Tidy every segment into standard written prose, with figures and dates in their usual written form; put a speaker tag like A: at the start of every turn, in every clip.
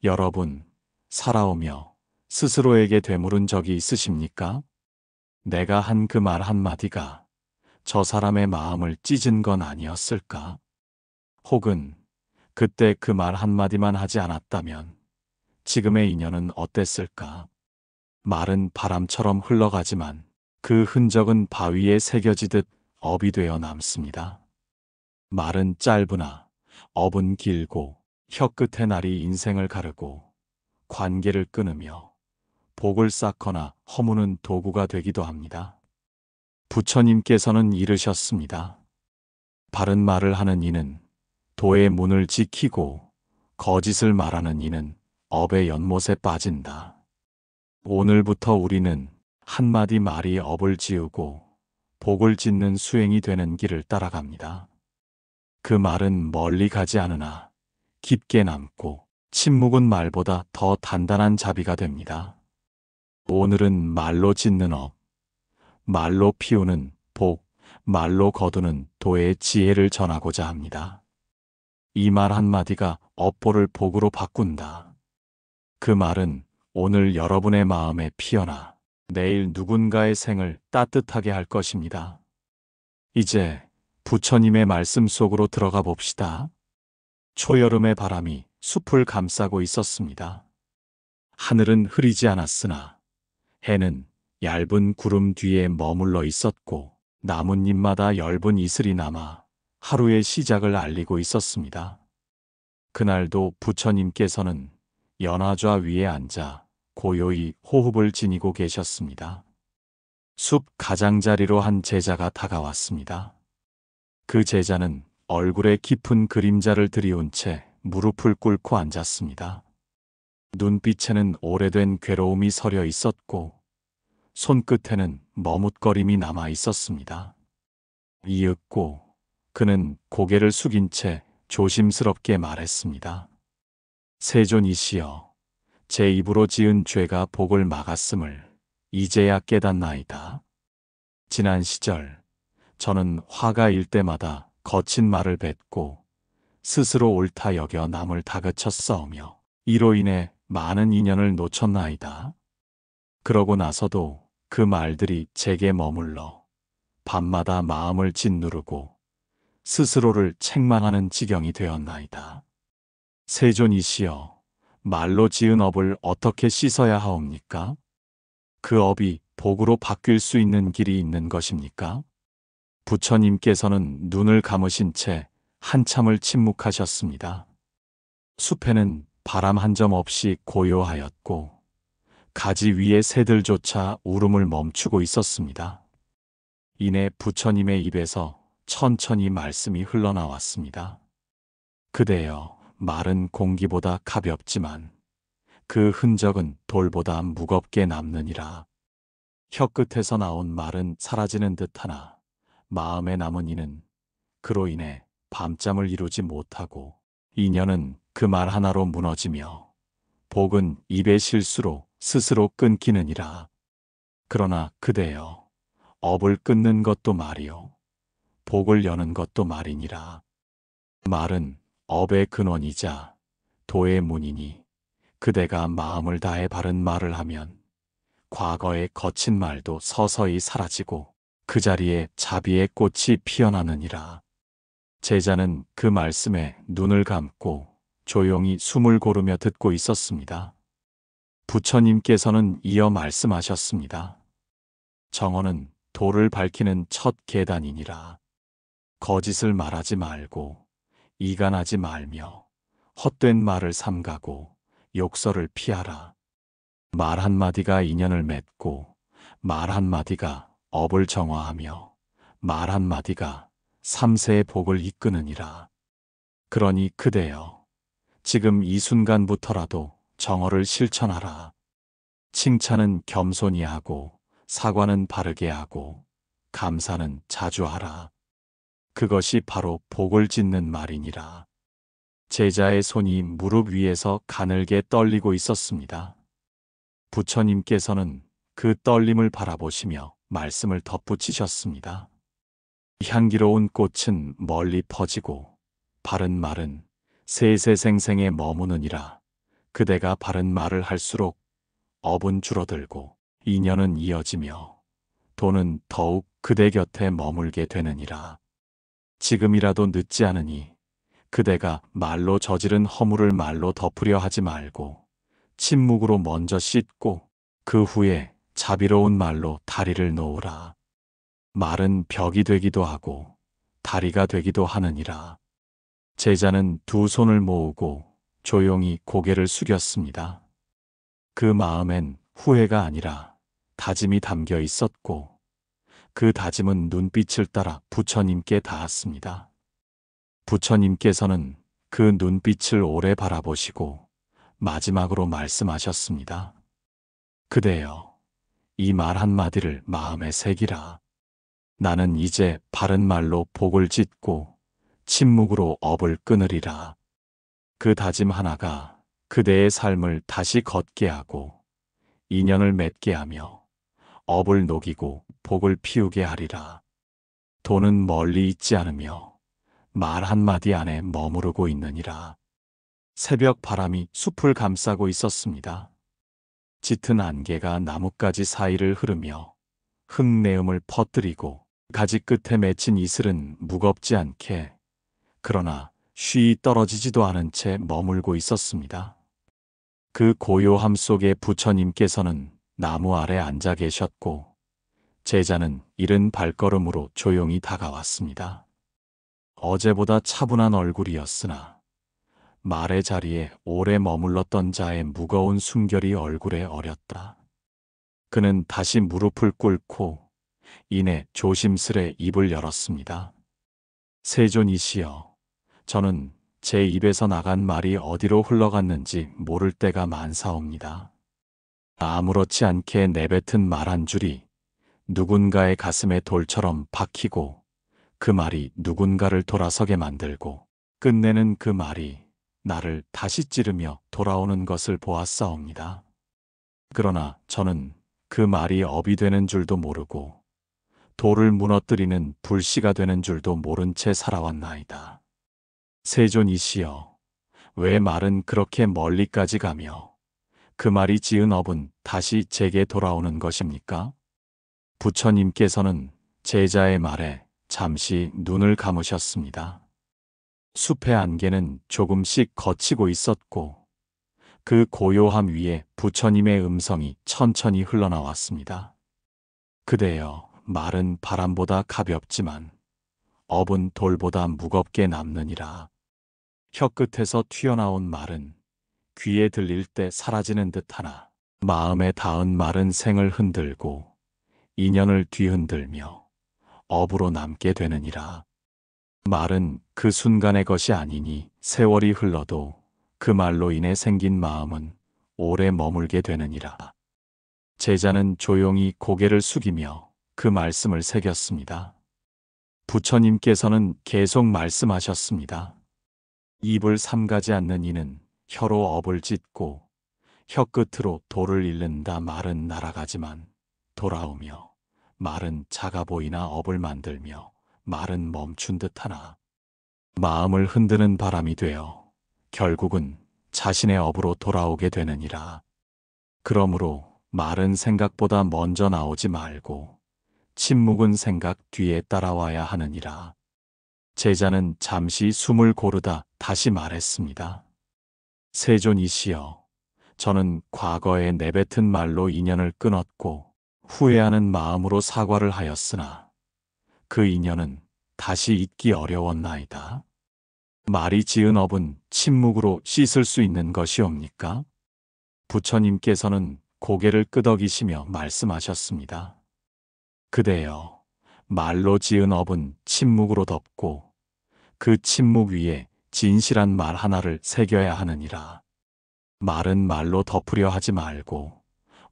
A: 여러분, 살아오며 스스로에게 되물은 적이 있으십니까? 내가 한 그 말 한마디가 저 사람의 마음을 찢은 건 아니었을까? 혹은 그때 그 말 한마디만 하지 않았다면 지금의 인연은 어땠을까? 말은 바람처럼 흘러가지만 그 흔적은 바위에 새겨지듯 업이 되어 남습니다. 말은 짧으나 업은 길고 혀끝의 날이 인생을 가르고 관계를 끊으며 복을 쌓거나 허무는 도구가 되기도 합니다. 부처님께서는 이르셨습니다. 바른 말을 하는 이는 도의 문을 지키고 거짓을 말하는 이는 업의 연못에 빠진다. 오늘부터 우리는 한마디 말이 업을 지우고 복을 짓는 수행이 되는 길을 따라갑니다. 그 말은 멀리 가지 않으나 깊게 남고 침묵은 말보다 더 단단한 자비가 됩니다. 오늘은 말로 짓는 업, 말로 피우는 복, 말로 거두는 도의 지혜를 전하고자 합니다. 이 말 한마디가 업보를 복으로 바꾼다. 그 말은 오늘 여러분의 마음에 피어나 내일 누군가의 생을 따뜻하게 할 것입니다. 이제 부처님의 말씀 속으로 들어가 봅시다. 초여름의 바람이 숲을 감싸고 있었습니다. 하늘은 흐리지 않았으나 해는 얇은 구름 뒤에 머물러 있었고 나뭇잎마다 엷은 이슬이 남아 하루의 시작을 알리고 있었습니다. 그날도 부처님께서는 연화좌 위에 앉아 고요히 호흡을 지니고 계셨습니다. 숲 가장자리로 한 제자가 다가왔습니다. 그 제자는 얼굴에 깊은 그림자를 들이운 채 무릎을 꿇고 앉았습니다. 눈빛에는 오래된 괴로움이 서려 있었고 손끝에는 머뭇거림이 남아 있었습니다. 이윽고 그는 고개를 숙인 채 조심스럽게 말했습니다. 세존이시여, 제 입으로 지은 죄가 복을 막았음을 이제야 깨닫나이다. 지난 시절 저는 화가 일 때마다 거친 말을 뱉고 스스로 옳다 여겨 남을 다그쳤사오며 이로 인해 많은 인연을 놓쳤나이다. 그러고 나서도 그 말들이 제게 머물러 밤마다 마음을 짓누르고 스스로를 책망하는 지경이 되었나이다. 세존이시여, 말로 지은 업을 어떻게 씻어야 하옵니까? 그 업이 복으로 바뀔 수 있는 길이 있는 것입니까? 부처님께서는 눈을 감으신 채 한참을 침묵하셨습니다. 숲에는 바람 한 점 없이 고요하였고 가지 위의 새들조차 울음을 멈추고 있었습니다. 이내 부처님의 입에서 천천히 말씀이 흘러나왔습니다. 그대여, 말은 공기보다 가볍지만 그 흔적은 돌보다 무겁게 남느니라. 혀끝에서 나온 말은 사라지는 듯하나 마음에 남은 이는 그로 인해 밤잠을 이루지 못하고 인연은 그 말 하나로 무너지며 복은 입의 실수로 스스로 끊기느니라. 그러나 그대여, 업을 끊는 것도 말이요 복을 여는 것도 말이니라. 말은 업의 근원이자 도의 문이니 그대가 마음을 다해 바른 말을 하면 과거의 거친 말도 서서히 사라지고 그 자리에 자비의 꽃이 피어나느니라. 제자는 그 말씀에 눈을 감고 조용히 숨을 고르며 듣고 있었습니다. 부처님께서는 이어 말씀하셨습니다. 정언은 도를 밝히는 첫 계단이니라. 거짓을 말하지 말고 이간하지 말며 헛된 말을 삼가고 욕설을 피하라. 말 한마디가 인연을 맺고 말 한마디가 업을 정화하며 말 한마디가 삼세의 복을 이끄느니라. 그러니 그대여, 지금 이 순간부터라도 정어를 실천하라. 칭찬은 겸손히 하고 사과는 바르게 하고 감사는 자주 하라. 그것이 바로 복을 짓는 말이니라. 제자의 손이 무릎 위에서 가늘게 떨리고 있었습니다. 부처님께서는 그 떨림을 바라보시며 말씀을 덧붙이셨습니다. 향기로운 꽃은 멀리 퍼지고 바른 말은 세세생생에 머무느니라. 그대가 바른 말을 할수록 업은 줄어들고 인연은 이어지며 돈은 더욱 그대 곁에 머물게 되느니라. 지금이라도 늦지 않으니 그대가 말로 저지른 허물을 말로 덮으려 하지 말고 침묵으로 먼저 씻고 그 후에 자비로운 말로 다리를 놓으라. 말은 벽이 되기도 하고 다리가 되기도 하느니라. 제자는 두 손을 모으고 조용히 고개를 숙였습니다. 그 마음엔 후회가 아니라 다짐이 담겨 있었고 그 다짐은 눈빛을 따라 부처님께 닿았습니다. 부처님께서는 그 눈빛을 오래 바라보시고 마지막으로 말씀하셨습니다. 그대여, 이 말 한마디를 마음에 새기라. 나는 이제 바른 말로 복을 짓고 침묵으로 업을 끊으리라. 그 다짐 하나가 그대의 삶을 다시 걷게 하고 인연을 맺게 하며 업을 녹이고 복을 피우게 하리라. 돈은 멀리 있지 않으며 말 한마디 안에 머무르고 있느니라. 새벽 바람이 숲을 감싸고 있었습니다. 짙은 안개가 나뭇가지 사이를 흐르며 흙내음을 퍼뜨리고 가지 끝에 맺힌 이슬은 무겁지 않게 그러나 쉬이 떨어지지도 않은 채 머물고 있었습니다. 그 고요함 속에 부처님께서는 나무 아래 앉아 계셨고 제자는 이른 발걸음으로 조용히 다가왔습니다. 어제보다 차분한 얼굴이었으나 말의 자리에 오래 머물렀던 자의 무거운 숨결이 얼굴에 어렸다. 그는 다시 무릎을 꿇고 이내 조심스레 입을 열었습니다. 세존이시여, 저는 제 입에서 나간 말이 어디로 흘러갔는지 모를 때가 많사옵니다. 아무렇지 않게 내뱉은 말 한 줄이 누군가의 가슴에 돌처럼 박히고 그 말이 누군가를 돌아서게 만들고 끝내는 그 말이 나를 다시 찌르며 돌아오는 것을 보았사옵니다. 그러나 저는 그 말이 업이 되는 줄도 모르고 돌을 무너뜨리는 불씨가 되는 줄도 모른 채 살아왔나이다. 세존이시여, 왜 말은 그렇게 멀리까지 가며 그 말이 지은 업은 다시 제게 돌아오는 것입니까? 부처님께서는 제자의 말에 잠시 눈을 감으셨습니다. 숲의 안개는 조금씩 걷히고 있었고 그 고요함 위에 부처님의 음성이 천천히 흘러나왔습니다. 그대여, 말은 바람보다 가볍지만 업은 돌보다 무겁게 남느니라. 혀끝에서 튀어나온 말은 귀에 들릴 때 사라지는 듯하나 마음에 닿은 말은 생을 흔들고 인연을 뒤흔들며 업으로 남게 되느니라. 말은 그 순간의 것이 아니니 세월이 흘러도 그 말로 인해 생긴 마음은 오래 머물게 되느니라. 제자는 조용히 고개를 숙이며 그 말씀을 새겼습니다. 부처님께서는 계속 말씀하셨습니다. 입을 삼가지 않는 이는 혀로 업을 짓고 혀끝으로 돌을 잃는다. 말은 날아가지만 돌아오며 말은 작아 보이나 업을 만들며 말은 멈춘 듯하나 마음을 흔드는 바람이 되어 결국은 자신의 업으로 돌아오게 되느니라. 그러므로 말은 생각보다 먼저 나오지 말고 침묵은 생각 뒤에 따라와야 하느니라. 제자는 잠시 숨을 고르다 다시 말했습니다. 세존이시여, 저는 과거에 내뱉은 말로 인연을 끊었고 후회하는 마음으로 사과를 하였으나 그 인연은 다시 잊기 어려웠나이다. 말이 지은 업은 침묵으로 씻을 수 있는 것이옵니까? 부처님께서는 고개를 끄덕이시며 말씀하셨습니다. 그대여, 말로 지은 업은 침묵으로 덮고 그 침묵 위에 진실한 말 하나를 새겨야 하느니라. 말은 말로 덮으려 하지 말고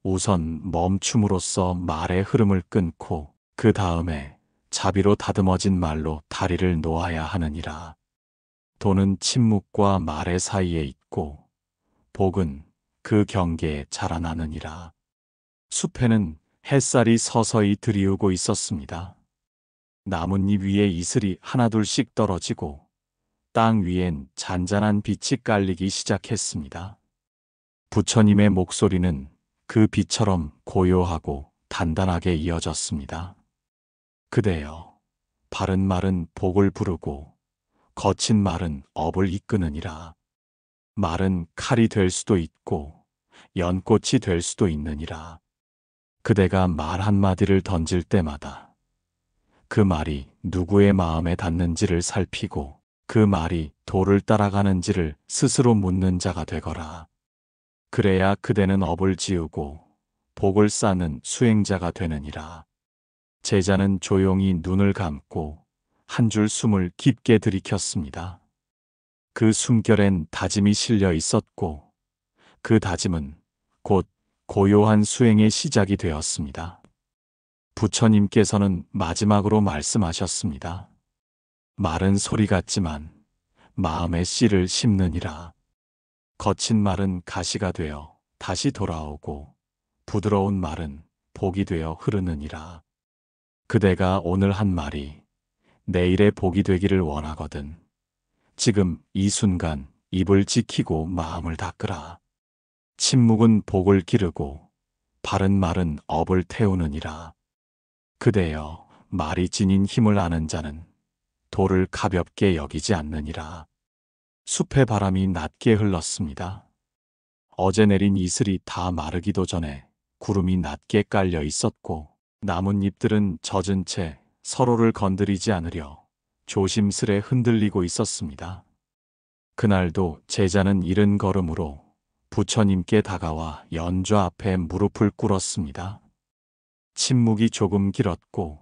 A: 우선 멈춤으로써 말의 흐름을 끊고 그 다음에 자비로 다듬어진 말로 다리를 놓아야 하느니라. 돈은 침묵과 말의 사이에 있고 복은 그 경계에 자라나느니라. 숲에는 햇살이 서서히 들이우고 있었습니다. 나뭇잎 위에 이슬이 하나둘씩 떨어지고 땅 위엔 잔잔한 빛이 깔리기 시작했습니다. 부처님의 목소리는 그 빛처럼 고요하고 단단하게 이어졌습니다. 그대여, 바른 말은 복을 부르고 거친 말은 업을 이끄느니라. 말은 칼이 될 수도 있고 연꽃이 될 수도 있느니라. 그대가 말 한마디를 던질 때마다 그 말이 누구의 마음에 닿는지를 살피고 그 말이 도를 따라가는지를 스스로 묻는 자가 되거라. 그래야 그대는 업을 지우고 복을 쌓는 수행자가 되느니라. 제자는 조용히 눈을 감고 한 줄 숨을 깊게 들이켰습니다. 그 숨결엔 다짐이 실려 있었고 그 다짐은 곧 고요한 수행의 시작이 되었습니다. 부처님께서는 마지막으로 말씀하셨습니다. 말은 소리 같지만 마음의 씨를 심느니라. 거친 말은 가시가 되어 다시 돌아오고 부드러운 말은 복이 되어 흐르느니라. 그대가 오늘 한 말이 내일의 복이 되기를 원하거든 지금 이 순간 입을 지키고 마음을 닦으라. 침묵은 복을 기르고 바른 말은 업을 태우느니라. 그대여, 말이 지닌 힘을 아는 자는 돌을 가볍게 여기지 않느니라. 숲의 바람이 낮게 흘렀습니다. 어제 내린 이슬이 다 마르기도 전에 구름이 낮게 깔려 있었고 나뭇잎들은 젖은 채 서로를 건드리지 않으려 조심스레 흔들리고 있었습니다. 그날도 제자는 이른 걸음으로 부처님께 다가와 연좌 앞에 무릎을 꿇었습니다. 침묵이 조금 길었고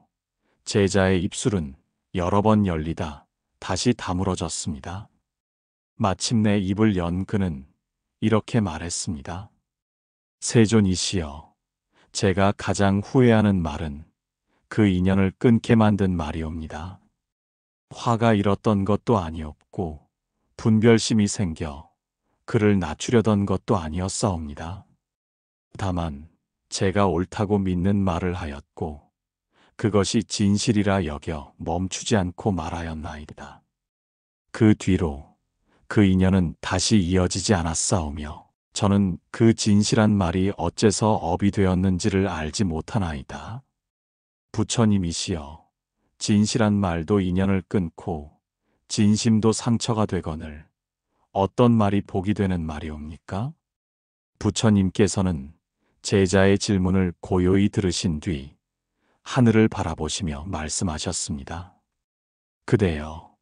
A: 제자의 입술은 여러 번 열리다 다시 다물어졌습니다. 마침내 입을 연 그는 이렇게 말했습니다. 세존이시여, 제가 가장 후회하는 말은 그 인연을 끊게 만든 말이옵니다. 화가 일었던 것도 아니었고 분별심이 생겨 그를 낮추려던 것도 아니었사옵니다. 다만 제가 옳다고 믿는 말을 하였고 그것이 진실이라 여겨 멈추지 않고 말하였나이다. 그 뒤로 그 인연은 다시 이어지지 않았사오며 저는 그 진실한 말이 어째서 업이 되었는지를 알지 못하나이다. 부처님이시여, 진실한 말도 인연을 끊고 진심도 상처가 되거늘 어떤 말이 복이 되는 말이옵니까? 부처님께서는 제자의 질문을 고요히 들으신 뒤 하늘을 바라보시며 말씀하셨습니다. 그대여,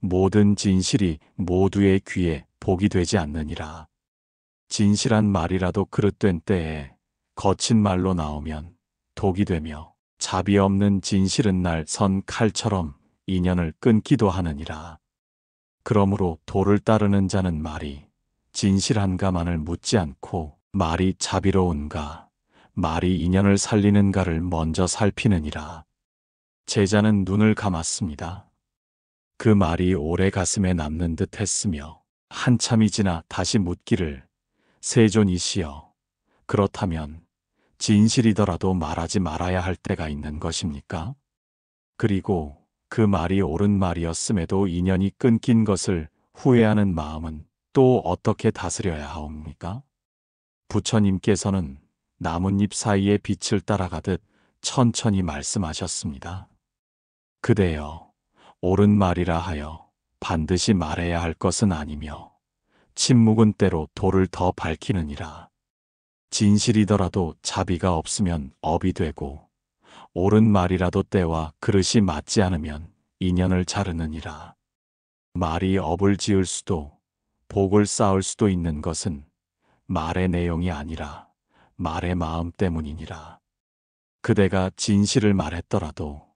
A: 모든 진실이 모두의 귀에 복이 되지 않느니라. 진실한 말이라도 그릇된 때에 거친 말로 나오면 독이 되며 자비 없는 진실은 날 선 칼처럼 인연을 끊기도 하느니라. 그러므로 도를 따르는 자는 말이 진실한가만을 묻지 않고 말이 자비로운가, 말이 인연을 살리는가를 먼저 살피느니라. 제자는 눈을 감았습니다. 그 말이 오래 가슴에 남는 듯 했으며 한참이 지나 다시 묻기를 세존이시여, 그렇다면 진실이더라도 말하지 말아야 할 때가 있는 것입니까? 그리고 그 말이 옳은 말이었음에도 인연이 끊긴 것을 후회하는 마음은 또 어떻게 다스려야 하옵니까? 부처님께서는 나뭇잎 사이의 빛을 따라가듯 천천히 말씀하셨습니다. 그대여, 옳은 말이라 하여 반드시 말해야 할 것은 아니며 침묵은 때로 도를 더 밝히느니라. 진실이더라도 자비가 없으면 업이 되고 옳은 말이라도 때와 그릇이 맞지 않으면 인연을 자르느니라. 말이 업을 지을 수도 복을 쌓을 수도 있는 것은 말의 내용이 아니라 말의 마음 때문이니라. 그대가 진실을 말했더라도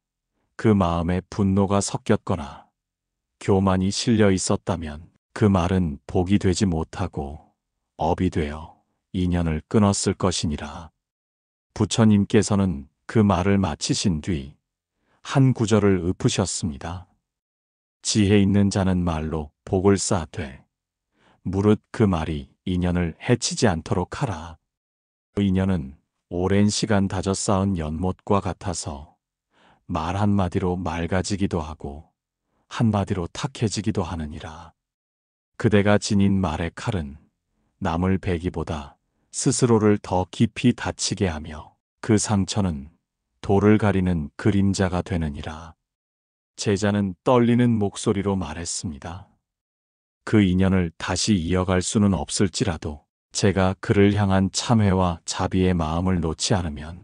A: 그 마음에 분노가 섞였거나 교만이 실려 있었다면 그 말은 복이 되지 못하고 업이 되어 인연을 끊었을 것이니라. 부처님께서는 그 말을 마치신 뒤 한 구절을 읊으셨습니다. 지혜 있는 자는 말로 복을 쌓되 무릇 그 말이 인연을 해치지 않도록 하라. 인연은 오랜 시간 다져 쌓은 연못과 같아서 말 한마디로 맑아지기도 하고 한마디로 탁해지기도 하느니라. 그대가 지닌 말의 칼은 남을 베기보다 스스로를 더 깊이 다치게 하며 그 상처는 돌을 가리는 그림자가 되느니라. 제자는 떨리는 목소리로 말했습니다. 그 인연을 다시 이어갈 수는 없을지라도 제가 그를 향한 참회와 자비의 마음을 놓지 않으면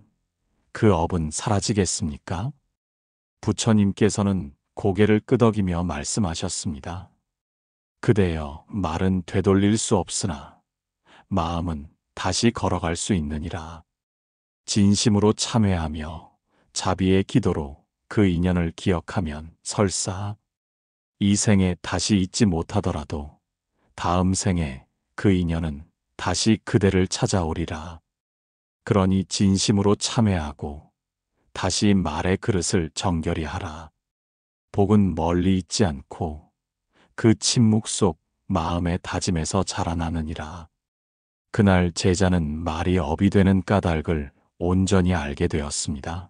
A: 그 업은 사라지겠습니까? 부처님께서는 고개를 끄덕이며 말씀하셨습니다. 그대여, 말은 되돌릴 수 없으나 마음은 다시 걸어갈 수 있느니라. 진심으로 참회하며 자비의 기도로 그 인연을 기억하면 설사 이 생에 다시 잊지 못하더라도 다음 생에 그 인연은 다시 그대를 찾아오리라. 그러니 진심으로 참회하고 다시 말의 그릇을 정결히 하라. 복은 멀리 있지 않고 그 침묵 속 마음의 다짐에서 자라나느니라. 그날 제자는 말이 업이 되는 까닭을 온전히 알게 되었습니다.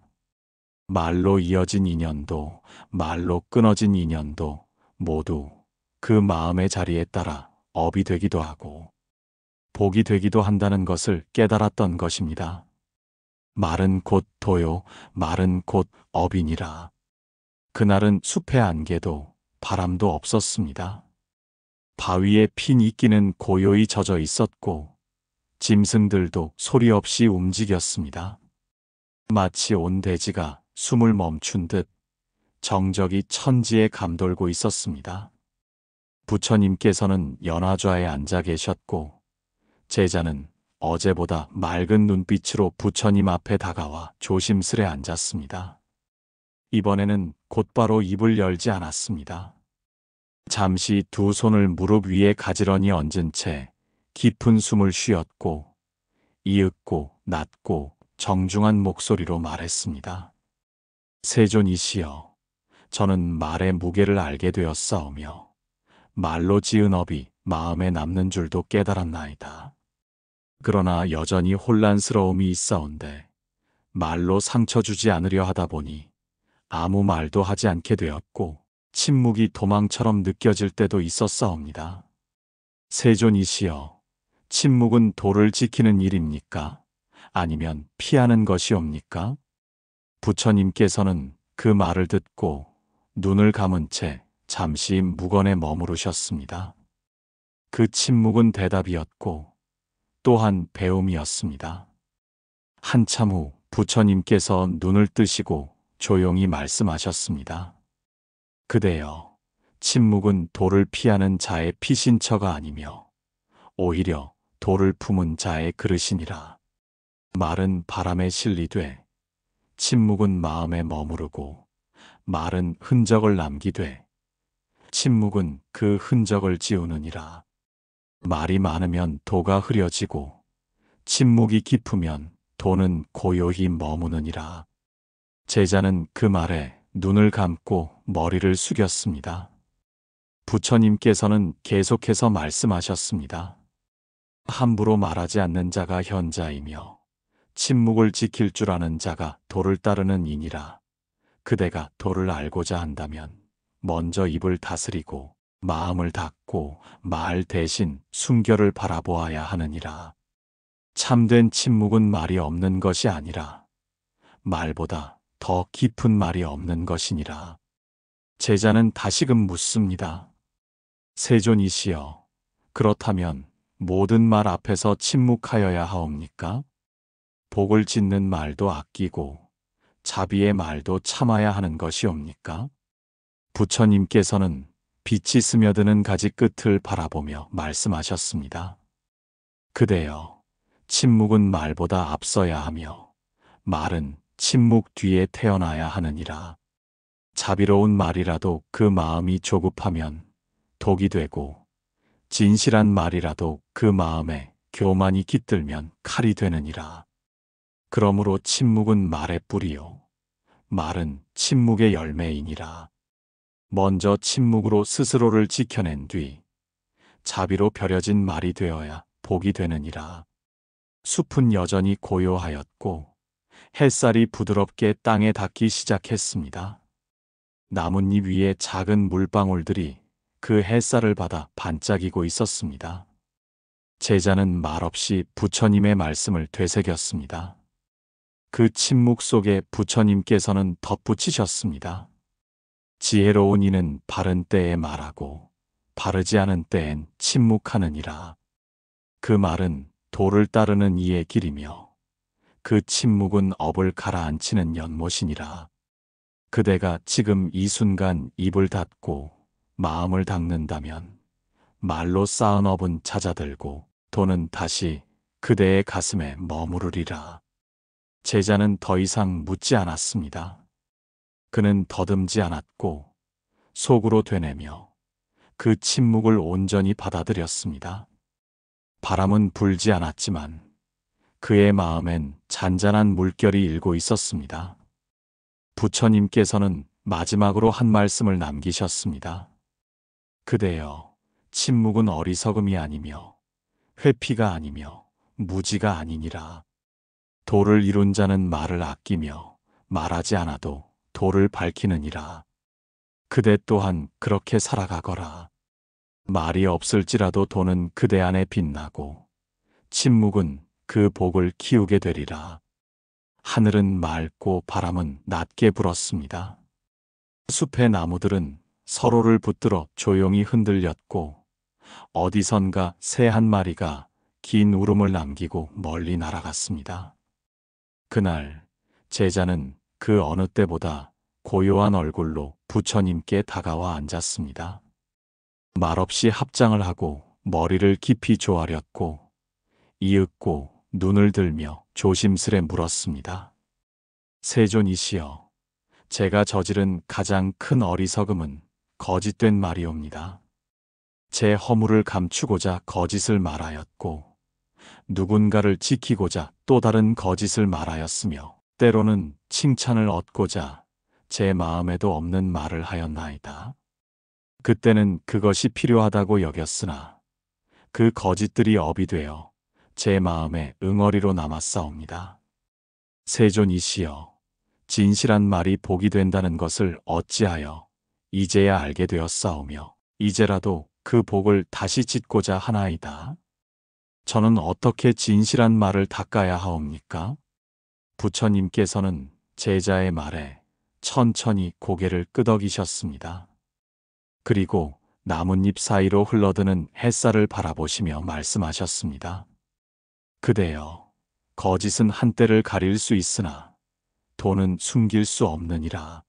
A: 말로 이어진 인연도 말로 끊어진 인연도 모두 그 마음의 자리에 따라 업이 되기도 하고 복이 되기도 한다는 것을 깨달았던 것입니다. 말은 곧 도요, 말은 곧 업이니라. 그날은 숲의 안개도 바람도 없었습니다. 바위에 핀 이끼는 고요히 젖어 있었고 짐승들도 소리 없이 움직였습니다. 마치 온 대지가 숨을 멈춘 듯 정적이 천지에 감돌고 있었습니다. 부처님께서는 연화좌에 앉아 계셨고 제자는 어제보다 맑은 눈빛으로 부처님 앞에 다가와 조심스레 앉았습니다. 이번에는 곧바로 입을 열지 않았습니다. 잠시 두 손을 무릎 위에 가지런히 얹은 채 깊은 숨을 쉬었고 이윽고 낮고 정중한 목소리로 말했습니다. 세존이시여, 저는 말의 무게를 알게 되었사오며 말로 지은 업이 마음에 남는 줄도 깨달았나이다. 그러나 여전히 혼란스러움이 있사온데 말로 상처 주지 않으려 하다 보니 아무 말도 하지 않게 되었고 침묵이 도망처럼 느껴질 때도 있었사옵니다. 세존이시여, 침묵은 도를 지키는 일입니까? 아니면 피하는 것이옵니까? 부처님께서는 그 말을 듣고 눈을 감은 채 잠시 묵언에 머무르셨습니다. 그 침묵은 대답이었고 또한 배움이었습니다. 한참 후 부처님께서 눈을 뜨시고 조용히 말씀하셨습니다. 그대여, 침묵은 도를 피하는 자의 피신처가 아니며 오히려 도를 품은 자의 그릇이니라. 말은 바람에 실리되 침묵은 마음에 머무르고 말은 흔적을 남기되 침묵은 그 흔적을 지우느니라. 말이 많으면 도가 흐려지고 침묵이 깊으면 도는 고요히 머무느니라. 제자는 그 말에 눈을 감고 머리를 숙였습니다. 부처님께서는 계속해서 말씀하셨습니다. 함부로 말하지 않는 자가 현자이며 침묵을 지킬 줄 아는 자가 도를 따르는 이니라. 그대가 도를 알고자 한다면 먼저 입을 다스리고 마음을 닫고 말 대신 순결을 바라보아야 하느니라. 참된 침묵은 말이 없는 것이 아니라 말보다 더 깊은 말이 없는 것이니라. 제자는 다시금 묻습니다. 세존이시여, 그렇다면 모든 말 앞에서 침묵하여야 하옵니까? 복을 짓는 말도 아끼고 자비의 말도 참아야 하는 것이옵니까? 부처님께서는 빛이 스며드는 가지 끝을 바라보며 말씀하셨습니다. 그대여, 침묵은 말보다 앞서야 하며 말은 침묵 뒤에 태어나야 하느니라. 자비로운 말이라도 그 마음이 조급하면 독이 되고 진실한 말이라도 그 마음에 교만이 깃들면 칼이 되느니라. 그러므로 침묵은 말의 뿌리요 말은 침묵의 열매이니라. 먼저 침묵으로 스스로를 지켜낸 뒤 자비로 벼려진 말이 되어야 복이 되느니라. 숲은 여전히 고요하였고 햇살이 부드럽게 땅에 닿기 시작했습니다. 나뭇잎 위에 작은 물방울들이 그 햇살을 받아 반짝이고 있었습니다. 제자는 말없이 부처님의 말씀을 되새겼습니다. 그 침묵 속에 부처님께서는 덧붙이셨습니다. 지혜로운 이는 바른 때에 말하고 바르지 않은 때엔 침묵하느니라. 그 말은 도를 따르는 이의 길이며 그 침묵은 업을 가라앉히는 연못이니라. 그대가 지금 이 순간 입을 닫고 마음을 닦는다면 말로 쌓은 업은 잦아들고 도는 다시 그대의 가슴에 머무르리라. 제자는 더 이상 묻지 않았습니다. 그는 더듬지 않았고 속으로 되뇌며 그 침묵을 온전히 받아들였습니다. 바람은 불지 않았지만 그의 마음엔 잔잔한 물결이 일고 있었습니다. 부처님께서는 마지막으로 한 말씀을 남기셨습니다. 그대여, 침묵은 어리석음이 아니며 회피가 아니며 무지가 아니니라. 도를 이룬 자는 말을 아끼며 말하지 않아도 도를 밝히느니라. 그대 또한 그렇게 살아가거라. 말이 없을지라도 도는 그대 안에 빛나고 침묵은 그 복을 키우게 되리라. 하늘은 맑고 바람은 낮게 불었습니다. 숲의 나무들은 서로를 붙들어 조용히 흔들렸고 어디선가 새 한 마리가 긴 울음을 남기고 멀리 날아갔습니다. 그날 제자는 그 어느 때보다 고요한 얼굴로 부처님께 다가와 앉았습니다. 말없이 합장을 하고 머리를 깊이 조아렸고 이윽고 눈을 들며 조심스레 물었습니다. 세존이시여, 제가 저지른 가장 큰 어리석음은 거짓된 말이옵니다. 제 허물을 감추고자 거짓을 말하였고 누군가를 지키고자 또 다른 거짓을 말하였으며 때로는 칭찬을 얻고자 제 마음에도 없는 말을 하였나이다. 그때는 그것이 필요하다고 여겼으나 그 거짓들이 업이 되어 제 마음에 응어리로 남았사옵니다. 세존이시여, 진실한 말이 복이 된다는 것을 어찌하여 이제야 알게 되었사오며 이제라도 그 복을 다시 짓고자 하나이다. 저는 어떻게 진실한 말을 닦아야 하옵니까? 부처님께서는 제자의 말에 천천히 고개를 끄덕이셨습니다. 그리고 나뭇잎 사이로 흘러드는 햇살을 바라보시며 말씀하셨습니다. 그대여, 거짓은 한때를 가릴 수 있으나 도는 숨길 수 없느니라.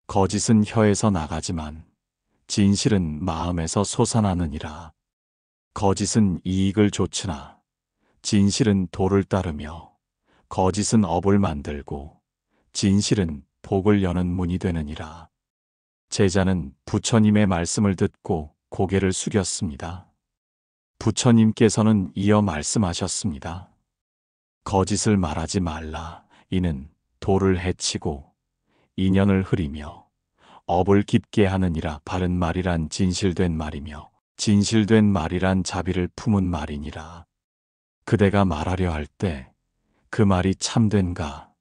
A: 거짓은 혀에서 나가지만 진실은 마음에서 솟아나느니라. 거짓은 이익을 좇으나 진실은 도를 따르며 거짓은 업을 만들고 진실은 복을 여는 문이 되느니라. 제자는 부처님의 말씀을 듣고 고개를 숙였습니다. 부처님께서는 이어 말씀하셨습니다. 거짓을 말하지 말라. 이는 도를 해치고 인연을 흐리며 업을 깊게 하느니라. 바른 말이란 진실된 말이며 진실된 말이란 자비를 품은 말이니라. 그대가 말하려 할 때 그 말이 참된가,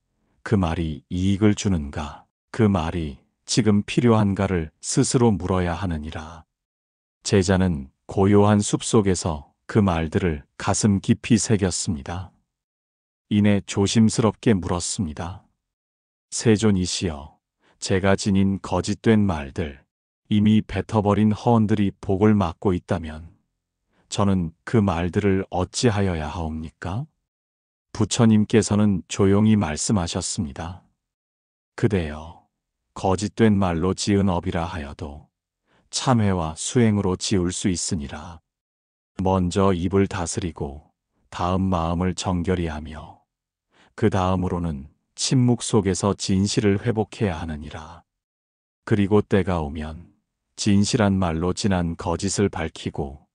A: 그 말이 이익을 주는가, 그 말이 지금 필요한가를 스스로 물어야 하느니라. 제자는 고요한 숲속에서 그 말들을 가슴 깊이 새겼습니다. 이내 조심스럽게 물었습니다. 세존이시여, 제가 지닌 거짓된 말들, 이미 뱉어버린 허언들이 복을 막고 있다면 저는 그 말들을 어찌하여야 하옵니까? 부처님께서는 조용히 말씀하셨습니다. 그대여, 거짓된 말로 지은 업이라 하여도 참회와 수행으로 지울 수 있으니라. 먼저 입을 다스리고 다음 마음을 정결히 하며 그 다음으로는 침묵 속에서 진실을 회복해야 하느니라. 그리고 때가 오면 진실한 말로 지난 거짓을 밝히고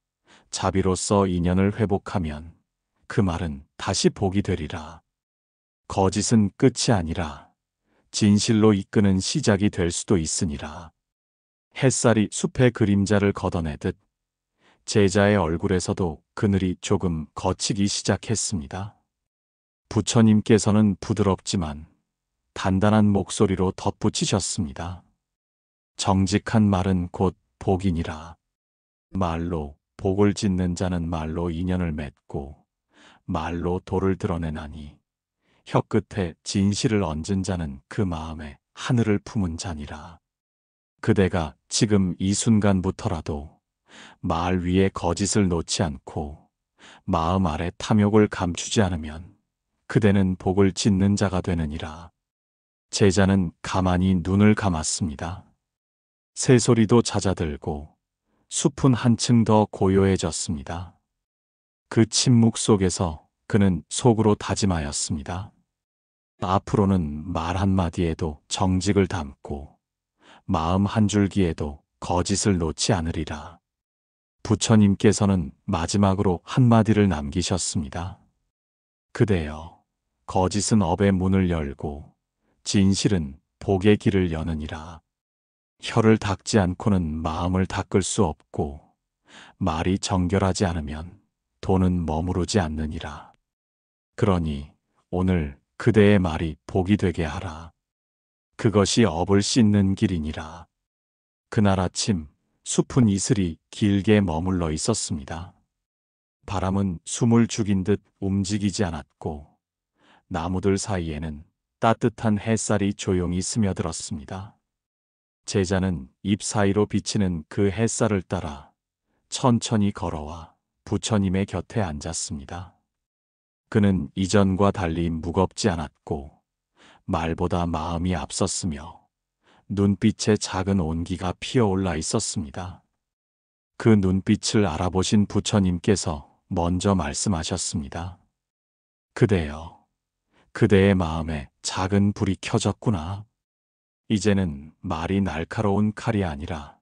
A: 자비로서 인연을 회복하면 그 말은 다시 복이 되리라. 거짓은 끝이 아니라 진실로 이끄는 시작이 될 수도 있으니라. 햇살이 숲의 그림자를 걷어내듯 제자의 얼굴에서도 그늘이 조금 걷히기 시작했습니다. 부처님께서는 부드럽지만 단단한 목소리로 덧붙이셨습니다. 정직한 말은 곧 복이니라. 말로 복을 짓는 자는 말로 인연을 맺고 말로 도를 드러내나니 혀끝에 진실을 얹은 자는 그 마음에 하늘을 품은 자니라. 그대가 지금 이 순간부터라도 말 위에 거짓을 놓지 않고 마음 아래 탐욕을 감추지 않으면 그대는 복을 짓는 자가 되느니라. 제자는 가만히 눈을 감았습니다. 새소리도 잦아들고 숲은 한층 더 고요해졌습니다. 그 침묵 속에서 그는 속으로 다짐하였습니다. 앞으로는 말 한마디에도 정직을 담고 마음 한 줄기에도 거짓을 놓지 않으리라. 부처님께서는 마지막으로 한마디를 남기셨습니다. 그대여, 거짓은 업의 문을 열고 진실은 복의 길을 여느니라. 혀를 닦지 않고는 마음을 닦을 수 없고 말이 정결하지 않으면 돈은 머무르지 않느니라. 그러니 오늘 그대의 말이 복이 되게 하라. 그것이 업을 씻는 길이니라. 그날 아침 숲은 이슬이 길게 머물러 있었습니다. 바람은 숨을 죽인 듯 움직이지 않았고 나무들 사이에는 따뜻한 햇살이 조용히 스며들었습니다. 제자는 잎 사이로 비치는 그 햇살을 따라 천천히 걸어와 부처님의 곁에 앉았습니다. 그는 이전과 달리 무겁지 않았고 말보다 마음이 앞섰으며 눈빛에 작은 온기가 피어올라 있었습니다. 그 눈빛을 알아보신 부처님께서 먼저 말씀하셨습니다. 그대여, 그대의 마음에 작은 불이 켜졌구나. 이제는 말이 날카로운 칼이 아니라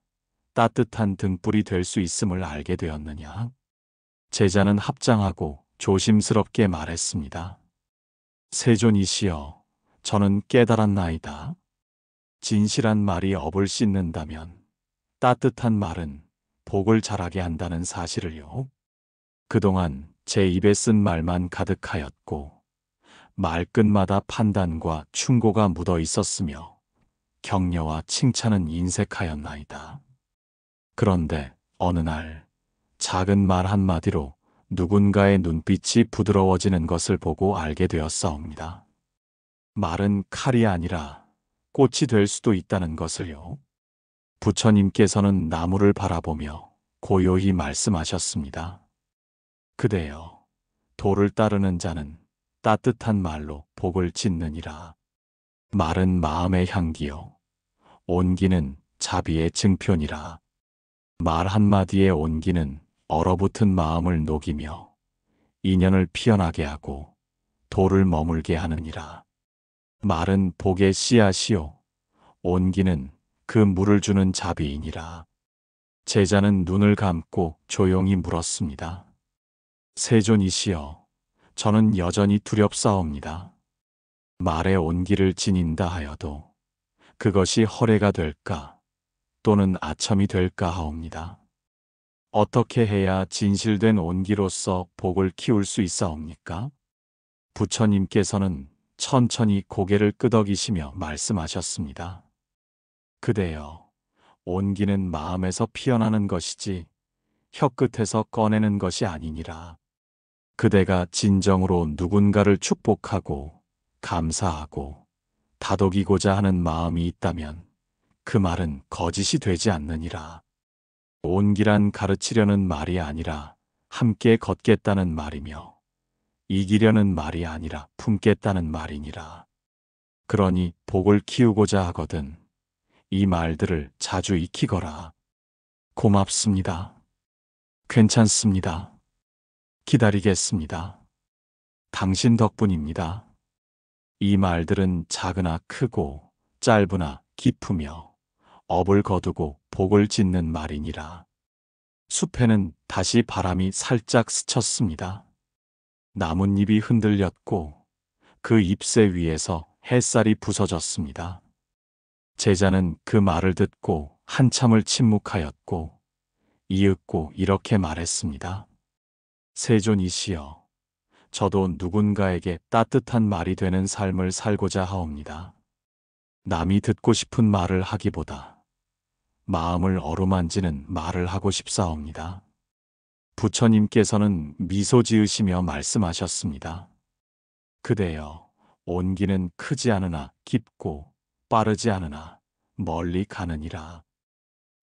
A: 따뜻한 등불이 될 수 있음을 알게 되었느냐? 제자는 합장하고 조심스럽게 말했습니다. 세존이시여, 저는 깨달았나이다. 진실한 말이 업을 씻는다면 따뜻한 말은 복을 자라게 한다는 사실을요. 그동안 제 입에 쓴 말만 가득하였고 말끝마다 판단과 충고가 묻어 있었으며 격려와 칭찬은 인색하였나이다. 그런데 어느 날 작은 말 한마디로 누군가의 눈빛이 부드러워지는 것을 보고 알게 되었사옵니다. 말은 칼이 아니라 꽃이 될 수도 있다는 것을요. 부처님께서는 나무를 바라보며 고요히 말씀하셨습니다. 그대여, 도를 따르는 자는 따뜻한 말로 복을 짓느니라. 말은 마음의 향기요, 온기는 자비의 증표니라. 말 한마디의 온기는 얼어붙은 마음을 녹이며 인연을 피어나게 하고 도를 머물게 하느니라. 말은 복의 씨앗이요, 온기는 그 물을 주는 자비이니라. 제자는 눈을 감고 조용히 물었습니다. 세존이시여, 저는 여전히 두렵사옵니다. 말의 온기를 지닌다 하여도 그것이 허례가 될까 또는 아첨이 될까 하옵니다. 어떻게 해야 진실된 온기로서 복을 키울 수 있사옵니까? 부처님께서는 천천히 고개를 끄덕이시며 말씀하셨습니다. 그대여, 온기는 마음에서 피어나는 것이지 혀끝에서 꺼내는 것이 아니니라. 그대가 진정으로 누군가를 축복하고 감사하고 다독이고자 하는 마음이 있다면 그 말은 거짓이 되지 않느니라. 온기란 가르치려는 말이 아니라 함께 걷겠다는 말이며 이기려는 말이 아니라 품겠다는 말이니라. 그러니 복을 키우고자 하거든 이 말들을 자주 익히거라. 고맙습니다. 괜찮습니다. 기다리겠습니다. 당신 덕분입니다. 이 말들은 작으나 크고 짧으나 깊으며 업을 거두고 복을 짓는 말이니라. 숲에는 다시 바람이 살짝 스쳤습니다. 나뭇잎이 흔들렸고 그 잎새 위에서 햇살이 부서졌습니다. 제자는 그 말을 듣고 한참을 침묵하였고 이윽고 이렇게 말했습니다. 세존이시여, 저도 누군가에게 따뜻한 말이 되는 삶을 살고자 하옵니다. 남이 듣고 싶은 말을 하기보다 마음을 어루만지는 말을 하고 싶사옵니다. 부처님께서는 미소 지으시며 말씀하셨습니다. 그대여, 온기는 크지 않으나 깊고 빠르지 않으나 멀리 가느니라.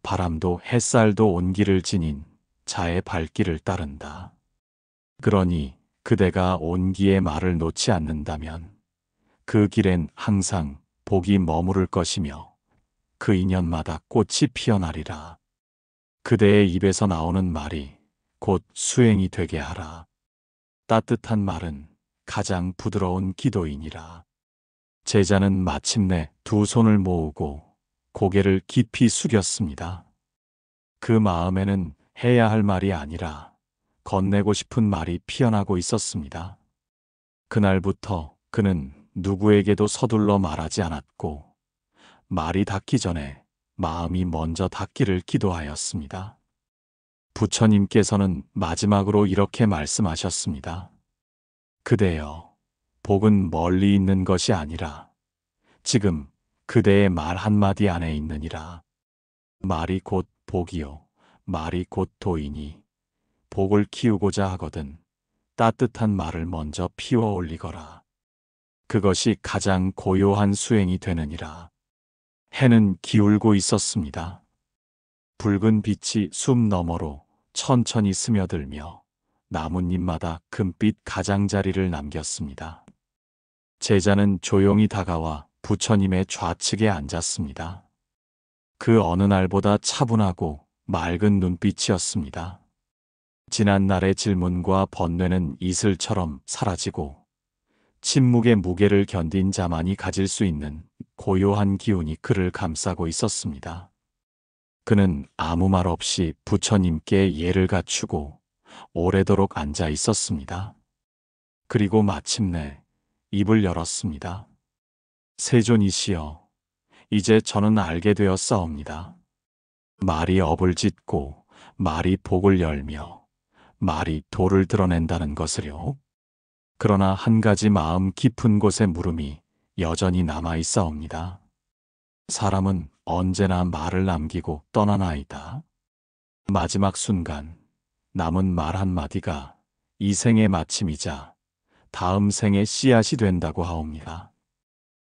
A: 바람도 햇살도 온기를 지닌 자의 발길을 따른다. 그러니 그대가 온기의 말을 놓지 않는다면 그 길엔 항상 복이 머무를 것이며 그 인연마다 꽃이 피어나리라. 그대의 입에서 나오는 말이 곧 수행이 되게 하라. 따뜻한 말은 가장 부드러운 기도이니라. 제자는 마침내 두 손을 모으고 고개를 깊이 숙였습니다. 그 마음에는 해야 할 말이 아니라 건네고 싶은 말이 피어나고 있었습니다. 그날부터 그는 누구에게도 서둘러 말하지 않았고 말이 닿기 전에 마음이 먼저 닿기를 기도하였습니다. 부처님께서는 마지막으로 이렇게 말씀하셨습니다. 그대여, 복은 멀리 있는 것이 아니라 지금 그대의 말 한마디 안에 있느니라. 말이 곧 복이요, 말이 곧 도이니 복을 키우고자 하거든 따뜻한 말을 먼저 피워 올리거라. 그것이 가장 고요한 수행이 되느니라. 해는 기울고 있었습니다. 붉은 빛이 숲 너머로 천천히 스며들며 나뭇잎마다 금빛 가장자리를 남겼습니다. 제자는 조용히 다가와 부처님의 좌측에 앉았습니다. 그 어느 날보다 차분하고 맑은 눈빛이었습니다. 지난 날의 질문과 번뇌는 이슬처럼 사라지고 침묵의 무게를 견딘 자만이 가질 수 있는 고요한 기운이 그를 감싸고 있었습니다. 그는 아무 말 없이 부처님께 예를 갖추고 오래도록 앉아 있었습니다. 그리고 마침내 입을 열었습니다. 세존이시여, 이제 저는 알게 되었사옵니다. 말이 업을 짓고 말이 복을 열며 말이 도를 드러낸다는 것을요. 그러나 한 가지 마음 깊은 곳에 물음이 여전히 남아 있사옵니다. 사람은 언제나 말을 남기고 떠나나이다. 마지막 순간 남은 말 한마디가 이 생의 마침이자 다음 생의 씨앗이 된다고 하옵니다.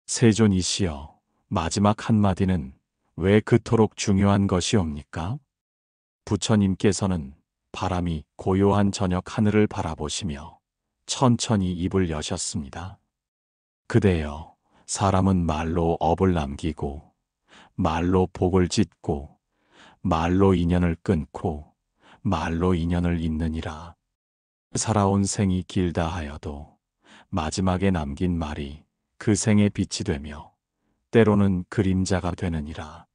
A: 세존이시여, 마지막 한마디는 왜 그토록 중요한 것이옵니까? 부처님께서는 바람이 고요한 저녁 하늘을 바라보시며 천천히 입을 여셨습니다. 그대여, 사람은 말로 업을 남기고 말로 복을 짓고 말로 인연을 끊고 말로 인연을 잇느니라. 살아온 생이 길다 하여도 마지막에 남긴 말이 그 생의 빛이 되며 때로는 그림자가 되느니라.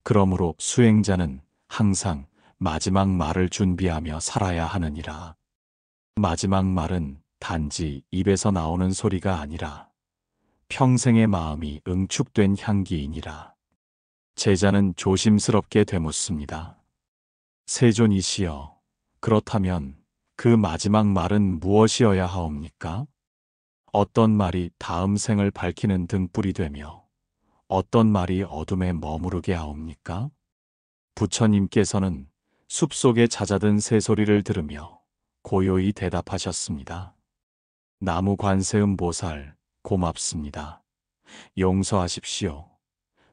A: 그러므로 수행자는 항상 마지막 말을 준비하며 살아야 하느니라. 마지막 말은 단지 입에서 나오는 소리가 아니라 평생의 마음이 응축된 향기이니라. 제자는 조심스럽게 되묻습니다. 세존이시여, 그렇다면 그 마지막 말은 무엇이어야 하옵니까? 어떤 말이 다음 생을 밝히는 등불이 되며 어떤 말이 어둠에 머무르게 하옵니까? 부처님께서는 숲속에 잦아든 새소리를 들으며 고요히 대답하셨습니다. 나무 관세음 보살, 고맙습니다. 용서하십시오.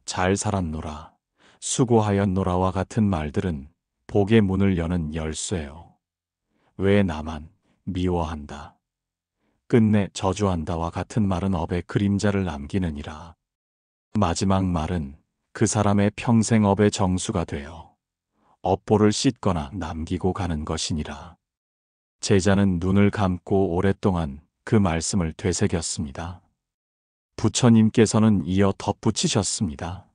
A: 잘 살았노라, 수고하였노라와 같은 말들은 복의 문을 여는 열쇠요. 왜 나만 미워한다, 끝내 저주한다와 같은 말은 업의 그림자를 남기느니라. 마지막 말은 그 사람의 평생 업의 정수가 되어 업보를 씻거나 남기고 가는 것이니라. 제자는 눈을 감고 오랫동안 그 말씀을 되새겼습니다. 부처님께서는 이어 덧붙이셨습니다.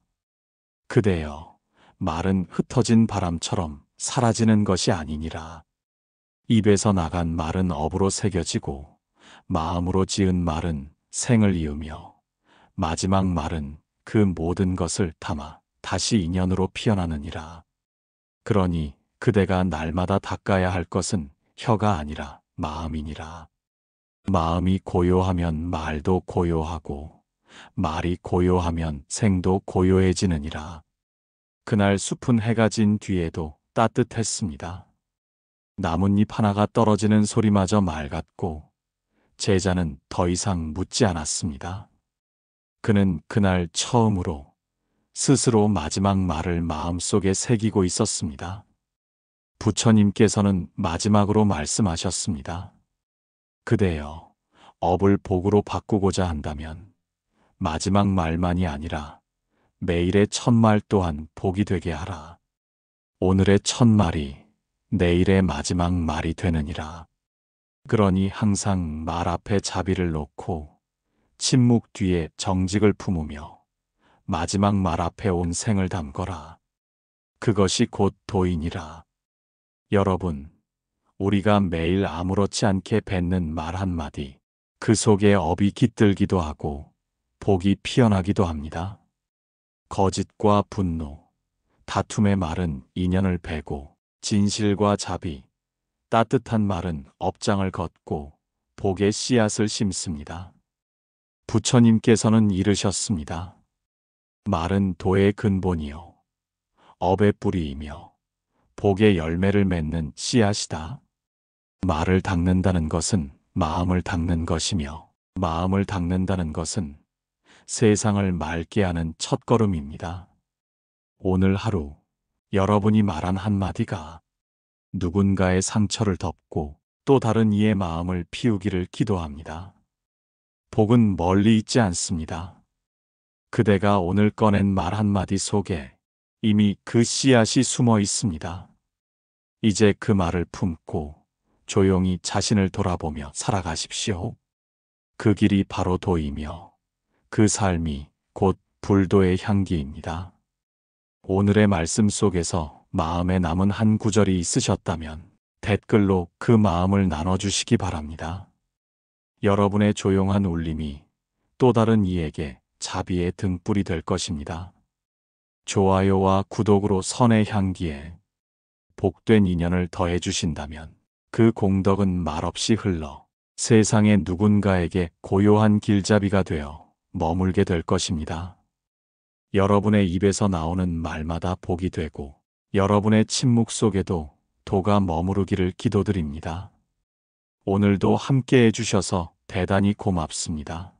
A: 그대여, 말은 흩어진 바람처럼 사라지는 것이 아니니라. 입에서 나간 말은 업으로 새겨지고 마음으로 지은 말은 생을 이으며 마지막 말은 그 모든 것을 담아 다시 인연으로 피어나느니라. 그러니 그대가 날마다 닦아야 할 것은 혀가 아니라 마음이니라. 마음이 고요하면 말도 고요하고 말이 고요하면 생도 고요해지느니라. 그날 숲은 해가 진 뒤에도 따뜻했습니다. 나뭇잎 하나가 떨어지는 소리마저 맑았고 제자는 더 이상 묻지 않았습니다. 그는 그날 처음으로 스스로 마지막 말을 마음속에 새기고 있었습니다. 부처님께서는 마지막으로 말씀하셨습니다. 그대여, 업을 복으로 바꾸고자 한다면 마지막 말만이 아니라 매일의 첫말 또한 복이 되게 하라. 오늘의 첫말이 내일의 마지막 말이 되느니라. 그러니 항상 말 앞에 자비를 놓고 침묵 뒤에 정직을 품으며 마지막 말 앞에 온 생을 담거라. 그것이 곧 도인이라. 여러분, 우리가 매일 아무렇지 않게 뱉는 말 한마디, 그 속에 업이 깃들기도 하고 복이 피어나기도 합니다. 거짓과 분노, 다툼의 말은 인연을 베고 진실과 자비, 따뜻한 말은 업장을 걷고 복의 씨앗을 심습니다. 부처님께서는 이르셨습니다. 말은 도의 근본이요 업의 뿌리이며 복의 열매를 맺는 씨앗이다. 말을 닦는다는 것은 마음을 닦는 것이며 마음을 닦는다는 것은 세상을 맑게 하는 첫걸음입니다. 오늘 하루 여러분이 말한 한마디가 누군가의 상처를 덮고 또 다른 이의 마음을 피우기를 기도합니다. 복은 멀리 있지 않습니다. 그대가 오늘 꺼낸 말 한마디 속에 이미 그 씨앗이 숨어 있습니다. 이제 그 말을 품고 조용히 자신을 돌아보며 살아가십시오. 그 길이 바로 도이며 그 삶이 곧 불도의 향기입니다. 오늘의 말씀 속에서 마음에 남은 한 구절이 있으셨다면 댓글로 그 마음을 나눠주시기 바랍니다. 여러분의 조용한 울림이 또 다른 이에게 자비의 등불이 될 것입니다. 좋아요와 구독으로 선의 향기에 복된 인연을 더해 주신다면 그 공덕은 말없이 흘러 세상의 누군가에게 고요한 길잡이가 되어 머물게 될 것입니다. 여러분의 입에서 나오는 말마다 복이 되고 여러분의 침묵 속에도 도가 머무르기를 기도드립니다. 오늘도 함께 해주셔서 대단히 고맙습니다.